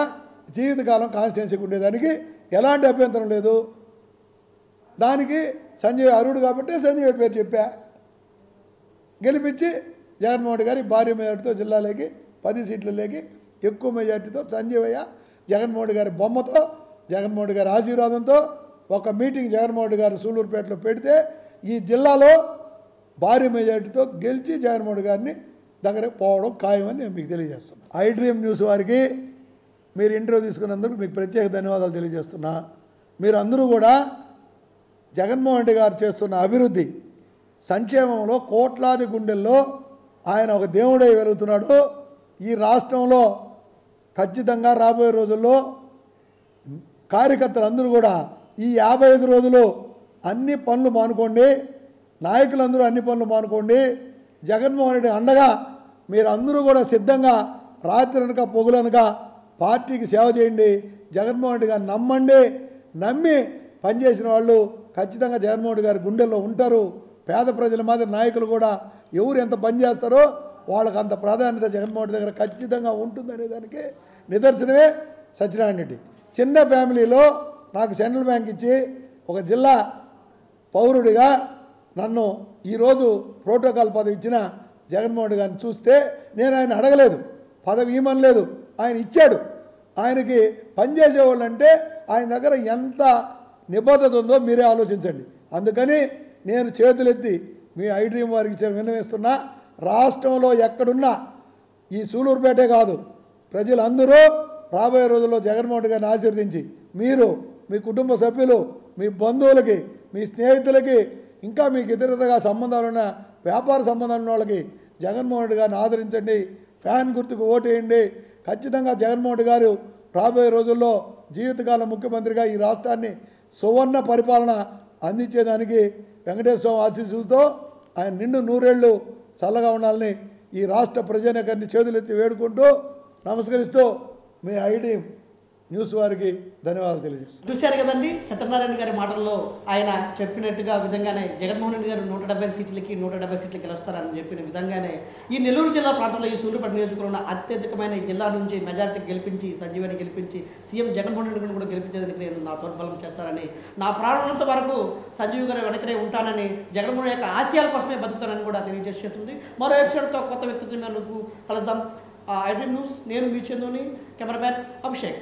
జీవితకాలం కాన్స్టిట్యున్సీకి ఉండేదానికి ఎలాంటి అభ్యంతరం లేదు. దానికి సంజయ్ అర్హుడు కాబట్టి సంజయ్ పేరు చెప్పా. గెలిపించి జగన్మోహన్ రెడ్డి గారి భారీ మెజార్టీతో జిల్లాలోకి 10 సీట్లలోకి ఎక్కువ మెజార్టీతో సంజయ్ జగన్మోహన్ రెడ్డి గారి బొమ్మతో, జగన్మోహన్ రెడ్డి గారి ఆశీర్వాదంతో ఒక మీటింగ్ జగన్మోహన్ రెడ్డి గారు సూలూరుపేటలో పెడితే ఈ జిల్లాలో భారీ మెజార్టీతో గెలిచి జగన్మోహన్ రెడ్డి గారిని దగ్గరకు పోవడం ఖాయమని నేను మీకు తెలియజేస్తున్నాను. ఐ డ్రీమ్ న్యూస్ వారికి మీరు ఇంటర్వ్యూ తీసుకున్నందుకు మీకు ప్రత్యేక ధన్యవాదాలు తెలియజేస్తున్నా. మీరు అందరూ కూడా జగన్మోహన్ రెడ్డి గారు చేస్తున్న అభివృద్ధి సంక్షేమంలో కోట్లాది గుండెల్లో ఆయన ఒక దేవుడై వెలుగుతున్నాడు. ఈ రాష్ట్రంలో ఖచ్చితంగా రాబోయే రోజుల్లో కార్యకర్తలు అందరూ కూడా ఈ 55 రోజులు అన్ని పనులు మానుకోండి, నాయకులందరూ అన్ని పనులు మానుకోండి. జగన్మోహన్ రెడ్డి అండగా మీరు అందరూ కూడా సిద్ధంగా రాత్రి అనక పొగులనక పార్టీకి సేవ చేయండి. జగన్మోహన్ రెడ్డి గారిని నమ్మండి. నమ్మి పనిచేసిన వాళ్ళు ఖచ్చితంగా జగన్మోహన్ రెడ్డి గారి గుండెల్లో ఉంటారు. పేద ప్రజల మాదిరి నాయకులు కూడా ఎవరు ఎంత పని చేస్తారో వాళ్ళకి అంత ప్రాధాన్యత జగన్మోహన్ రెడ్డి దగ్గర ఖచ్చితంగా ఉంటుందనే దానికి నిదర్శనమే సత్యనారాయణ రెడ్డి. చిన్న ఫ్యామిలీలో నాకు సెంట్రల్ బ్యాంక్ ఇచ్చి ఒక జిల్లా పౌరుడిగా నన్ను ఈరోజు ప్రోటోకాల్ పదవి ఇచ్చిన జగన్మోహన్ రెడ్డి గారిని చూస్తే నేను ఆయన అడగలేదు, పదవి ఇవ్వలేదు, ఆయన ఇచ్చాడు. ఆయనకి పనిచేసేవాళ్ళు అంటే ఆయన దగ్గర ఎంత నిబద్ధత ఉందో మీరే ఆలోచించండి. అందుకని నేను చేతులెత్తి మీ ఐ డ్రీమ్ వారికి విన్నవిస్తున్నా, రాష్ట్రంలో ఎక్కడున్నా ఈ సూలూరుపేటే కాదు ప్రజలందరూ రాబోయే రోజుల్లో జగన్మోహన్ రెడ్డి గారిని ఆశీర్వదించి మీరు మీ కుటుంబ సభ్యులు, మీ బంధువులకి, మీ స్నేహితులకి, ఇంకా మీకు ఇతరగా సంబంధాలున్న వ్యాపార సంబంధాలు ఉన్న వాళ్ళకి జగన్మోహన్ రెడ్డి గారిని ఆదరించండి, ఫ్యాన్ గుర్తుకు ఓటేయండి. ఖచ్చితంగా జగన్మోహన్ రెడ్డి గారు రాబోయే రోజుల్లో జీవితకాల ముఖ్యమంత్రిగా ఈ రాష్ట్రాన్ని సువర్ణ పరిపాలన అందించేదానికి వెంకటేశ్వర స్వామి ఆశీస్సులతో ఆయన నిండు నూరేళ్లు చల్లగా ఉండాలని ఈ రాష్ట్ర ప్రజానీకాన్ని చేతులెత్తి వేడుకుంటూ నమస్కరిస్తూ మీ ఐడి న్యూస్ వారికి ధన్యవాదాలు తెలియజేస్తాను. చూశారు కదండి సత్యనారాయణ గారి మాటల్లో ఆయన చెప్పినట్టుగా విధంగానే జగన్మోహన్ రెడ్డి గారు 170 సీట్లకి 170 సీట్లకి గెలుస్తారని చెప్పిన విధంగానే ఈ నెల్లూరు జిల్లా ప్రాంతంలో ఈ సూర్యాపేట నియోజకవర్గంలో అత్యధికమైన ఈ జిల్లా నుంచి మెజార్టీ గెలిపించి సంజీవాన్ని గెలిపించి సీఎం జగన్మోహన్ రెడ్డి గారిని కూడా గెలిపించేందుకు నేను నా తోడ్బలం చేస్తానని, నా ప్రాణాలంత వరకు సంజీవ్ గారు వెనకనే ఉంటానని, జగన్మోహన్ యొక్క ఆశయాల కోసమే బతుకుతానని కూడా తెలియజేస్తుంది. మరో ఎపిసోడ్తో కొత్త వ్యక్తితో మేము కలుద్దాం. ఐడ్రీమ్ న్యూస్, నేను మీ చందుని, కెమెరామ్యాన్ అభిషేక్.